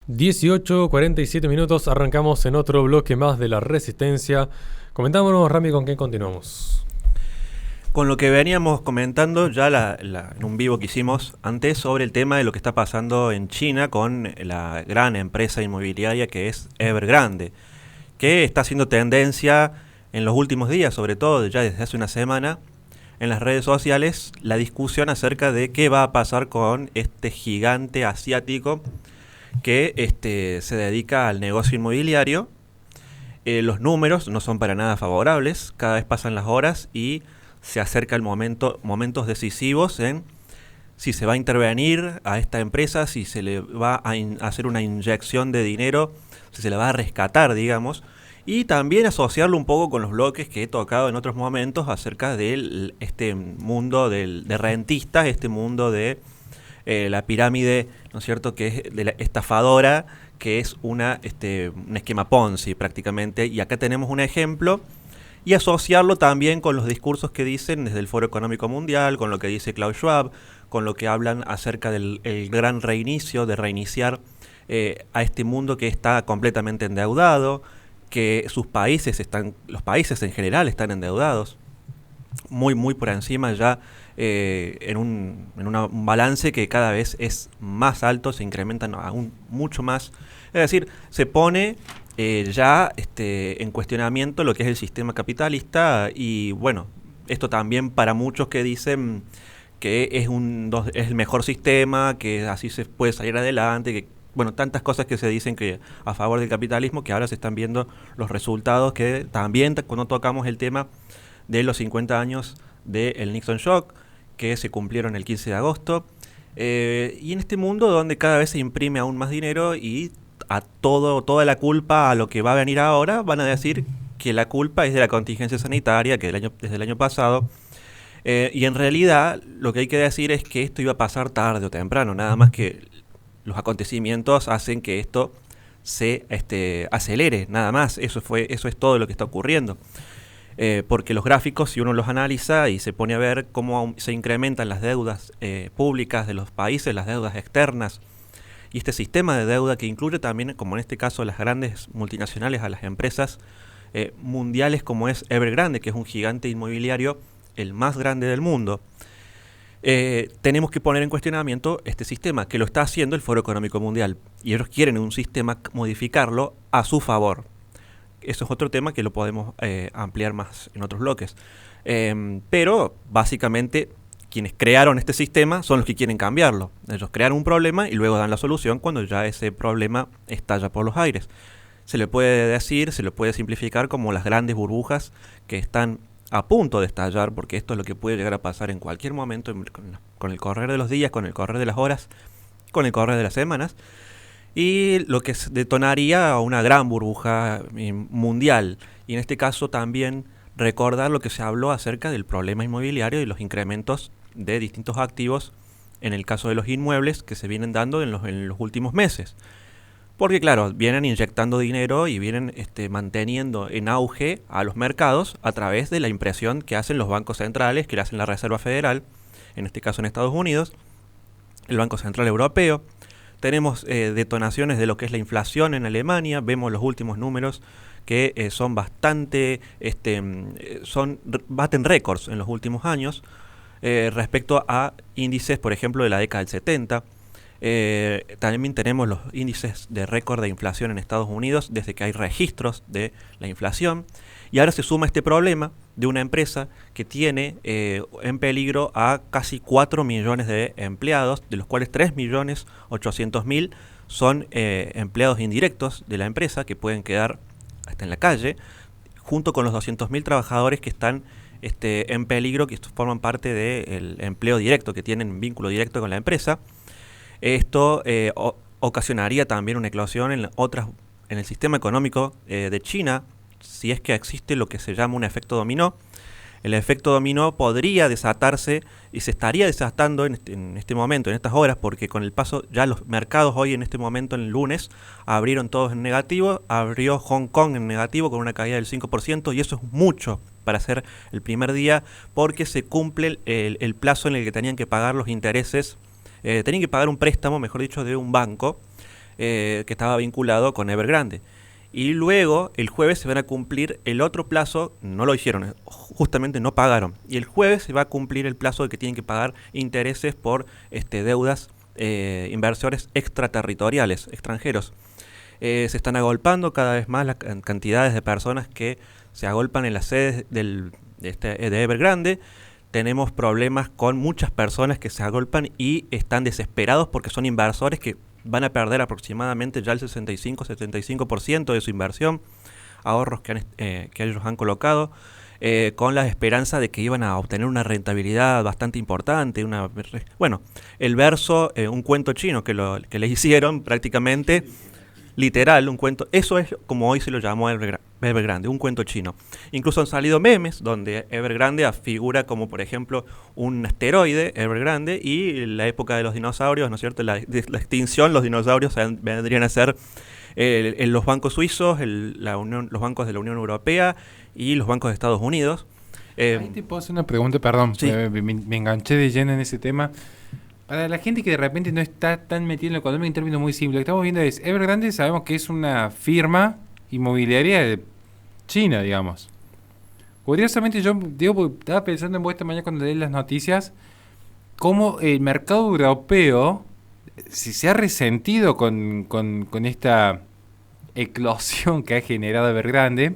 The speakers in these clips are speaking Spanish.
18:47 arrancamos en otro bloque más de la Resistencia. Comentámonos, Rami, con qué continuamos. Con lo que veníamos comentando ya en un vivo que hicimos antes sobre el tema de lo que está pasando en China con la gran empresa inmobiliaria que es Evergrande, que está haciendo tendencia en los últimos días, sobre todo ya desde hace una semana, en las redes sociales, la discusión acerca de qué va a pasar con este gigante asiático que se dedica al negocio inmobiliario. Los números no son para nada favorables, cada vez pasan las horas y se acerca el momentos decisivos en si se va a intervenir a esta empresa, si se le va a hacer una inyección de dinero, si se le va a rescatar, digamos, y también asociarlo un poco con los bloques que he tocado en otros momentos acerca de este mundo de rentistas, este mundo de la pirámide, ¿no es cierto?, que es de la estafadora, que es un esquema Ponzi prácticamente, y acá tenemos un ejemplo, y asociarlo también con los discursos que dicen desde el Foro Económico Mundial, con lo que dice Klaus Schwab, con lo que hablan acerca del gran reinicio, de reiniciar a este mundo que está completamente endeudado, que los países en general están endeudados, muy por encima ya en un balance que cada vez es más alto, se incrementan aún mucho más. Es decir, se pone ya en cuestionamiento lo que es el sistema capitalista y bueno, esto también para muchos que dicen que es el mejor sistema, que así se puede salir adelante, que bueno, tantas cosas que se dicen que a favor del capitalismo, que ahora se están viendo los resultados, que también cuando tocamos el tema de los 50 años del Nixon Shock, que se cumplieron el 15 de agosto, y en este mundo donde cada vez se imprime aún más dinero y toda la culpa a lo que va a venir ahora, van a decir que la culpa es de la contingencia sanitaria, que desde el año pasado, y en realidad lo que hay que decir es que esto iba a pasar tarde o temprano, nada más que los acontecimientos hacen que esto se acelere, nada más, eso es todo lo que está ocurriendo. Porque los gráficos, si uno los analiza y se pone a ver cómo se incrementan las deudas públicas de los países, las deudas externas, y este sistema de deuda que incluye también, como en este caso, las grandes multinacionales, a las empresas mundiales como es Evergrande, que es un gigante inmobiliario, el más grande del mundo, tenemos que poner en cuestionamiento este sistema, que lo está haciendo el Foro Económico Mundial, y ellos quieren un sistema modificarlo a su favor. Eso es otro tema que lo podemos ampliar más en otros bloques. Pero básicamente quienes crearon este sistema son los que quieren cambiarlo. Ellos crearon un problema y luego dan la solución cuando ya ese problema estalla por los aires. Se le puede simplificar como las grandes burbujas que están a punto de estallar, porque esto es lo que puede llegar a pasar en cualquier momento, con el correr de los días, con el correr de las horas, con el correr de las semanas. Y lo que detonaría una gran burbuja mundial. Y en este caso también recordar lo que se habló acerca del problema inmobiliario y los incrementos de distintos activos, en el caso de los inmuebles, que se vienen dando en los últimos meses. Porque claro, vienen inyectando dinero y vienen manteniendo en auge a los mercados a través de la impresión que hacen los bancos centrales, que le hacen la Reserva Federal, en este caso en Estados Unidos, el Banco Central Europeo. Tenemos detonaciones de lo que es la inflación en Alemania, vemos los últimos números que son bastante, baten récords en los últimos años respecto a índices, por ejemplo, de la década del 70. También tenemos los índices de récord de inflación en Estados Unidos desde que hay registros de la inflación. Y ahora se suma este problema de una empresa que tiene en peligro a casi 4 millones de empleados, de los cuales 3.800.000 son empleados indirectos de la empresa que pueden quedar hasta en la calle, junto con los 200.000 trabajadores que están en peligro, que forman parte del empleo directo, que tienen vínculo directo con la empresa. Esto ocasionaría también una eclosión en el sistema económico de China, si es que existe lo que se llama un efecto dominó. El efecto dominó podría desatarse y se estaría desatando en este momento, en estas horas, porque con el paso ya los mercados hoy en este momento, en el lunes, abrieron todos en negativo, abrió Hong Kong en negativo con una caída del 5%, y eso es mucho para ser el primer día, porque se cumple el plazo en el que tenían que pagar los intereses, tenían que pagar un préstamo, mejor dicho, de un banco, que estaba vinculado con Evergrande. Y luego, el jueves se van a cumplir el otro plazo, no lo hicieron, justamente no pagaron. Y el jueves se va a cumplir el plazo de que tienen que pagar intereses por deudas, inversores extraterritoriales, extranjeros. Se están agolpando cada vez más las cantidades de personas que se agolpan en las sedes de Evergrande. Tenemos problemas con muchas personas que se agolpan y están desesperados porque son inversores que van a perder aproximadamente ya el 65-75% de su inversión, ahorros que ellos han colocado, con la esperanza de que iban a obtener una rentabilidad bastante importante. Bueno, el verso, un cuento chino que le hicieron prácticamente, literal, un cuento. Eso es como hoy se lo llamó Evergrande, un cuento chino. Incluso han salido memes donde Evergrande figura como, por ejemplo, un asteroide, Evergrande, y la época de los dinosaurios, ¿no es cierto? La extinción, los dinosaurios vendrían a ser los bancos suizos, los bancos de la Unión Europea y los bancos de Estados Unidos. Ahí te puedo hacer una pregunta, perdón, sí. me enganché de lleno en ese tema. Para la gente que de repente no está tan metida en lo económico, en términos muy simples, lo que estamos viendo es, Evergrande sabemos que es una firma inmobiliaria de China, digamos. Curiosamente yo digo, porque estaba pensando en vos esta mañana cuando leí las noticias, cómo el mercado europeo, si se ha resentido con esta eclosión que ha generado Evergrande,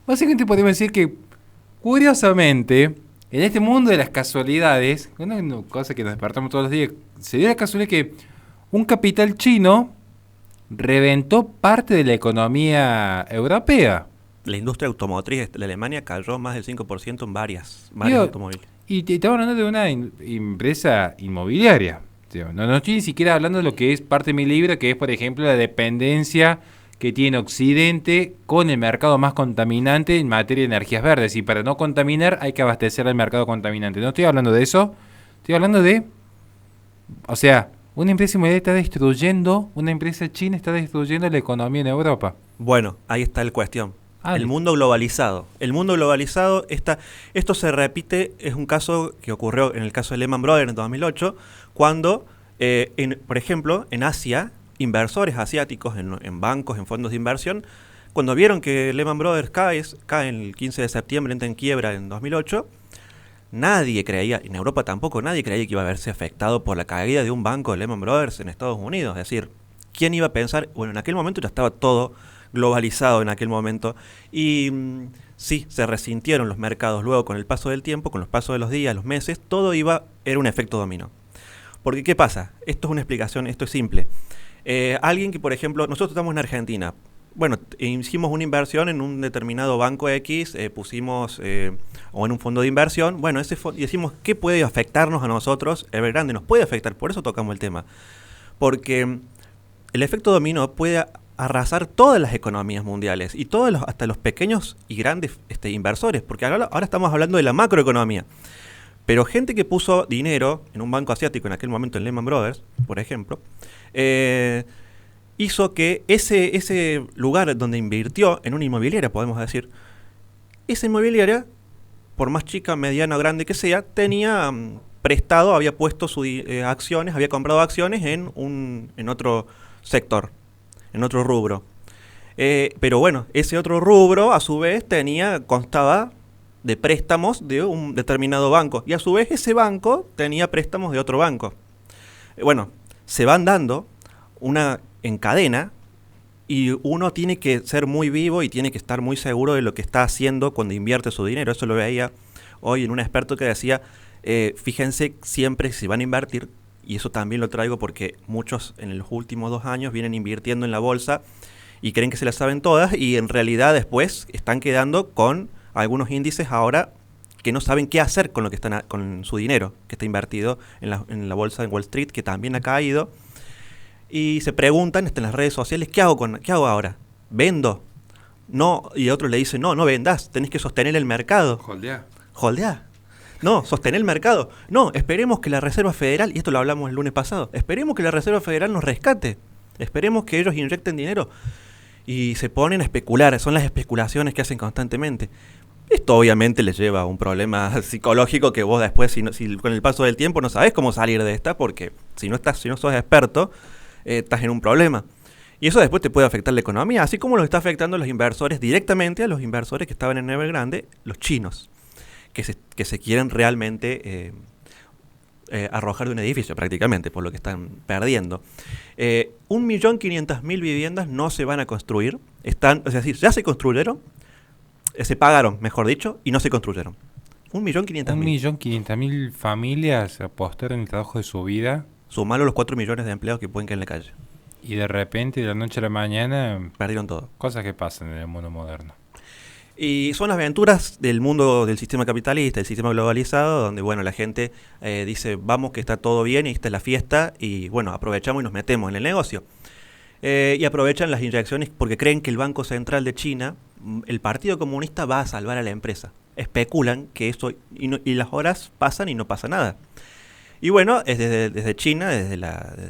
básicamente podemos decir que, curiosamente, en este mundo de las casualidades, una cosa que nos despertamos todos los días, se dio la casualidad que un capital chino reventó parte de la economía europea. La industria automotriz de Alemania cayó más del 5% en varios automóviles. Y estamos hablando de una empresa inmobiliaria. No estoy ni siquiera hablando de lo que es parte de mi libro, que es, por ejemplo, la dependencia que tiene Occidente con el mercado más contaminante en materia de energías verdes. Y para no contaminar hay que abastecer al mercado contaminante. No estoy hablando de eso. Estoy hablando de... O sea, una empresa inmobiliaria está destruyendo, una empresa china está destruyendo la economía en Europa. Bueno, ahí está la cuestión. El mundo globalizado. El mundo globalizado, esto se repite, es un caso que ocurrió en el caso de Lehman Brothers en 2008, cuando, por ejemplo, en Asia, inversores asiáticos en bancos, en fondos de inversión, cuando vieron que Lehman Brothers cae el 15 de septiembre, entra en quiebra en 2008, nadie creía, en Europa tampoco, nadie creía que iba a verse afectado por la caída de un banco de Lehman Brothers en Estados Unidos. Es decir, ¿quién iba a pensar? Bueno, en aquel momento ya estaba todo globalizado en aquel momento y sí, se resintieron los mercados luego con el paso del tiempo, con los pasos de los días, los meses, era un efecto dominó. Porque ¿qué pasa? Esto es una explicación, esto es simple. Alguien que, por ejemplo, nosotros estamos en Argentina, bueno, hicimos una inversión en un determinado banco X, pusimos, o en un fondo de inversión, bueno, y decimos, ¿qué puede afectarnos a nosotros? Evergrande nos puede afectar, por eso tocamos el tema. Porque el efecto dominó puede arrasar todas las economías mundiales y hasta los pequeños y grandes inversores, porque ahora estamos hablando de la macroeconomía. Pero gente que puso dinero en un banco asiático en aquel momento, en Lehman Brothers, por ejemplo, hizo que ese lugar donde invirtió en una inmobiliaria, podemos decir, esa inmobiliaria, por más chica, mediana o grande que sea, tenía prestado, había puesto sus acciones, había comprado acciones en otro sector, en otro rubro. Pero bueno, ese otro rubro, a su vez, constaba de préstamos de un determinado banco. Y a su vez, ese banco tenía préstamos de otro banco. Bueno, se van dando en cadena y uno tiene que ser muy vivo y tiene que estar muy seguro de lo que está haciendo cuando invierte su dinero. Eso lo veía hoy en un experto que decía, fíjense siempre si van a invertir, y eso también lo traigo porque muchos en los últimos 2 años vienen invirtiendo en la bolsa y creen que se las saben todas y en realidad después están quedando con algunos índices ahora que no saben qué hacer con con su dinero que está invertido en la bolsa en Wall Street, que también ha caído, y se preguntan en las redes sociales, ¿qué hago ahora? ¿Vendo? No, y otros le dicen, no vendas, tenés que sostener el mercado. Holdeá. No, sostener el mercado. No, esperemos que la Reserva Federal, y esto lo hablamos el lunes pasado, esperemos que la Reserva Federal nos rescate, esperemos que ellos inyecten dinero. Y se ponen a especular, son las especulaciones que hacen constantemente. Esto obviamente les lleva a un problema psicológico que vos después, si con el paso del tiempo no sabés cómo salir de esta, porque si no sos experto, estás en un problema. Y eso después te puede afectar la economía, así como lo está afectando a los inversores directamente, a los inversores que estaban en Evergrande, los chinos, que se quieren realmente arrojar de un edificio prácticamente, por lo que están perdiendo. 1.500.000 viviendas no se van a construir, es decir, ya se construyeron, se pagaron, mejor dicho, y no se construyeron. 1.500.000. 1.500.000 familias apostaron el trabajo de su vida. Sumalo los 4 millones de empleados que pueden caer en la calle. Y de repente, de la noche a la mañana, perdieron todo. Cosas que pasan en el mundo moderno. Y son aventuras del mundo del sistema capitalista, del sistema globalizado, donde bueno, la gente dice, vamos que está todo bien y esta es la fiesta, y bueno, aprovechamos y nos metemos en el negocio. Y aprovechan las inyecciones porque creen que el Banco Central de China, el Partido Comunista, va a salvar a la empresa. Especulan que eso, y las horas pasan y no pasa nada. Y bueno, desde China, desde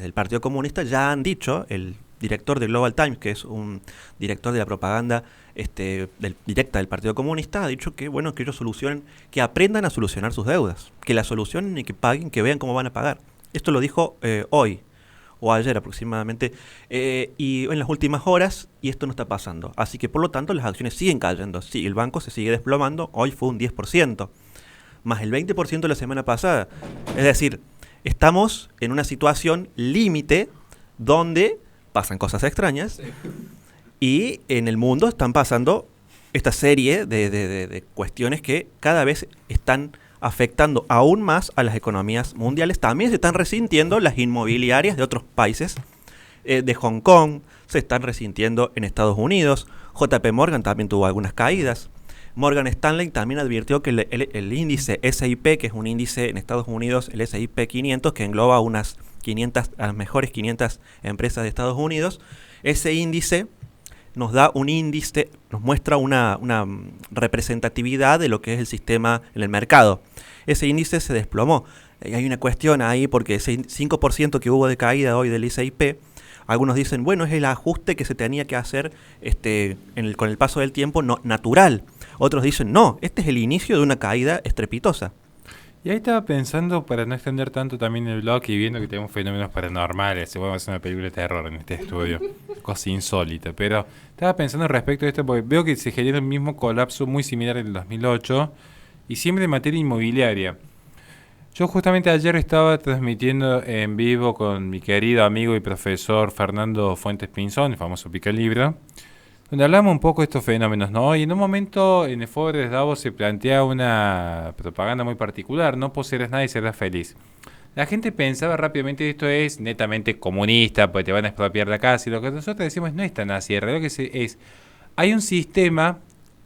el Partido Comunista, ya han dicho, el director de Global Times, que es un director de la propaganda directa del Partido Comunista, ha dicho que bueno, que ellos solucionen, que aprendan a solucionar sus deudas, que la solucionen y que paguen, que vean cómo van a pagar. Esto lo dijo hoy, o ayer aproximadamente, y en las últimas horas, y esto no está pasando. Así que por lo tanto las acciones siguen cayendo. Sí, el banco se sigue desplomando, hoy fue un 10%. Más el 20% de la semana pasada. Es decir, estamos en una situación límite donde pasan cosas extrañas, sí. Y en el mundo están pasando esta serie de cuestiones que cada vez están afectando aún más a las economías mundiales. También se están resintiendo las inmobiliarias de otros países, de Hong Kong, se están resintiendo en Estados Unidos. JP Morgan también tuvo algunas caídas. Morgan Stanley también advirtió que el índice S&P, que es un índice en Estados Unidos, el S&P 500, que engloba a las mejores 500 empresas de Estados Unidos, ese índice nos muestra una representatividad de lo que es el sistema en el mercado. Ese índice se desplomó. Hay una cuestión ahí porque ese 5% que hubo de caída hoy del S&P, algunos dicen, bueno, es el ajuste que se tenía que hacer con el paso del tiempo natural. Otros dicen, no, este es el inicio de una caída estrepitosa. Y ahí estaba pensando, para no extender tanto también el blog y viendo que tenemos fenómenos paranormales, se puede hacer una película de terror en este estudio, cosa insólita, pero estaba pensando respecto a esto porque veo que se genera el mismo colapso muy similar en el 2008 y siempre en materia inmobiliaria. Yo justamente ayer estaba transmitiendo en vivo con mi querido amigo y profesor Fernando Fuentes Pinzón, el famoso Picalibro, donde hablamos un poco de estos fenómenos, ¿no? Y en un momento en el foro de Davos se plantea una propaganda muy particular, no poseerás nada y serás feliz. La gente pensaba rápidamente esto es netamente comunista, pues te van a expropiar la casa, y lo que nosotros decimos no es tan así, en realidad hay un sistema,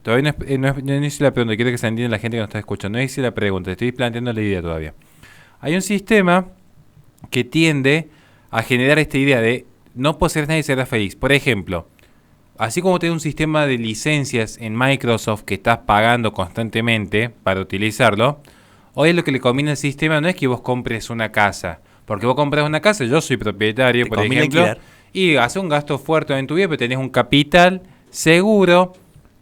todavía no hice la pregunta, quiero que se entienda la gente que nos está escuchando, no hice la pregunta, estoy planteando la idea todavía. Hay un sistema que tiende a generar esta idea de no poseer nada y serás feliz. Por ejemplo, así como tenés un sistema de licencias en Microsoft que estás pagando constantemente para utilizarlo, hoy lo que le conviene al sistema no es que vos compres una casa, porque vos compras una casa, yo soy propietario, por ejemplo, alquilar, y haces un gasto fuerte en tu vida, pero tenés un capital seguro,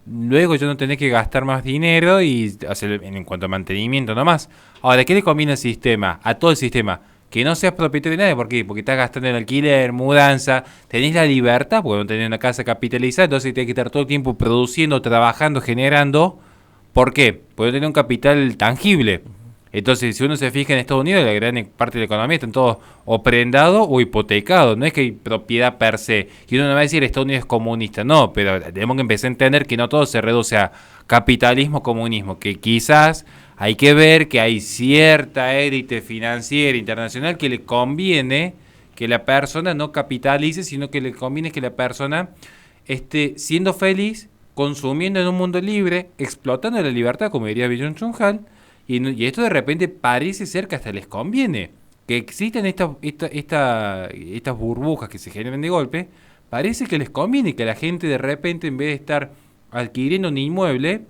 luego ya no tenés que gastar más dinero y hacer en cuanto a mantenimiento nomás. Ahora, ¿qué le conviene al sistema? A todo el sistema. Que no seas propietario de nadie. ¿Por qué? Porque estás gastando en alquiler, mudanza, tenés la libertad, porque no tenés una casa capitalizada, entonces tenés que estar todo el tiempo produciendo, trabajando, generando. ¿Por qué? Porque no tenés un capital tangible. Entonces, si uno se fija en Estados Unidos, la gran parte de la economía están todos o prendados o hipotecados. No es que hay propiedad per se. Y uno no va a decir Estados Unidos es comunista. No, pero tenemos que empezar a entender que no todo se reduce a capitalismo, comunismo. Que quizás hay que ver que hay cierta élite financiera internacional que le conviene que la persona no capitalice, sino que le conviene que la persona esté siendo feliz, consumiendo en un mundo libre, explotando la libertad, como diría Byung-Chul Han. Y esto de repente parece ser que hasta les conviene. Que existen estas burbujas que se generan de golpe, parece que les conviene que la gente de repente, en vez de estar adquiriendo un inmueble,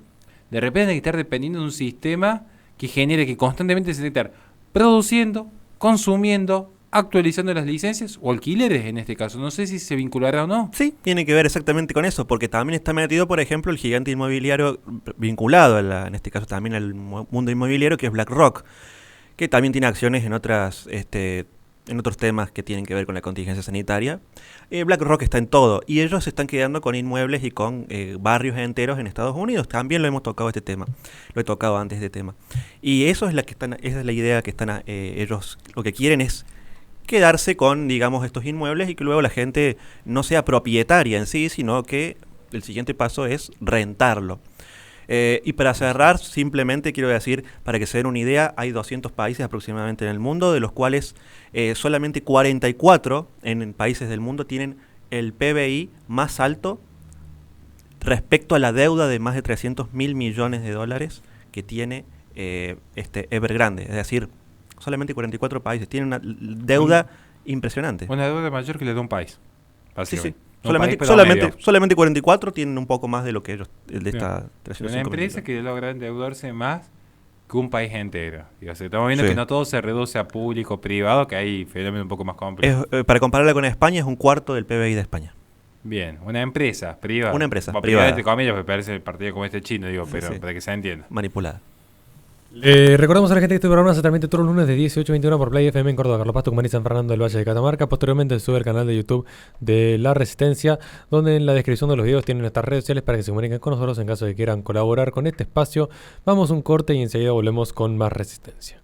de repente hay que estar dependiendo de un sistema que genere que constantemente se estar produciendo, consumiendo, actualizando las licencias o alquileres en este caso. No sé si se vinculará o no. Sí, tiene que ver exactamente con eso, porque también está metido, por ejemplo, el gigante inmobiliario vinculado, en este caso también al mundo inmobiliario, que es BlackRock, que también tiene acciones en otras en otros temas que tienen que ver con la contingencia sanitaria. BlackRock está en todo y ellos se están quedando con inmuebles y con barrios enteros en Estados Unidos. También lo hemos tocado este tema, lo he tocado antes de tema. Y eso es esa es la idea que están ellos, lo que quieren es quedarse con, digamos, estos inmuebles y que luego la gente no sea propietaria en sí, sino que el siguiente paso es rentarlo. Y para cerrar, simplemente quiero decir, para que se den una idea, hay 200 países aproximadamente en el mundo, de los cuales solamente 44 en países del mundo tienen el PBI más alto respecto a la deuda de más de 300.000 millones de dólares que tiene Evergrande. Es decir, solamente 44 países tienen una deuda impresionante. Una deuda mayor que la de un país, básicamente. Sí. Solamente 44 tienen un poco más de lo que ellos, de esta 305. Una empresa que logra endeudarse más que un país entero. Digo, estamos viendo que no todo se reduce a público, privado, que hay fenómenos un poco más complejos. Para compararla con España, es un cuarto del PBI de España. Bien, una empresa privada. Una empresa privada. Entre comillas, me parece el partido como este chino, digo, pero para que se entienda. Manipulada. Recordamos a la gente que este programa se transmite todos los lunes de 18 a 21 por Play FM en Córdoba, Carlos Paz, Tucumán y San Fernando del Valle de Catamarca. Posteriormente se sube al canal de YouTube de La Resistencia, donde en la descripción de los videos tienen nuestras redes sociales para que se comuniquen con nosotros en caso de que quieran colaborar con este espacio. Vamos a un corte y enseguida volvemos con más Resistencia.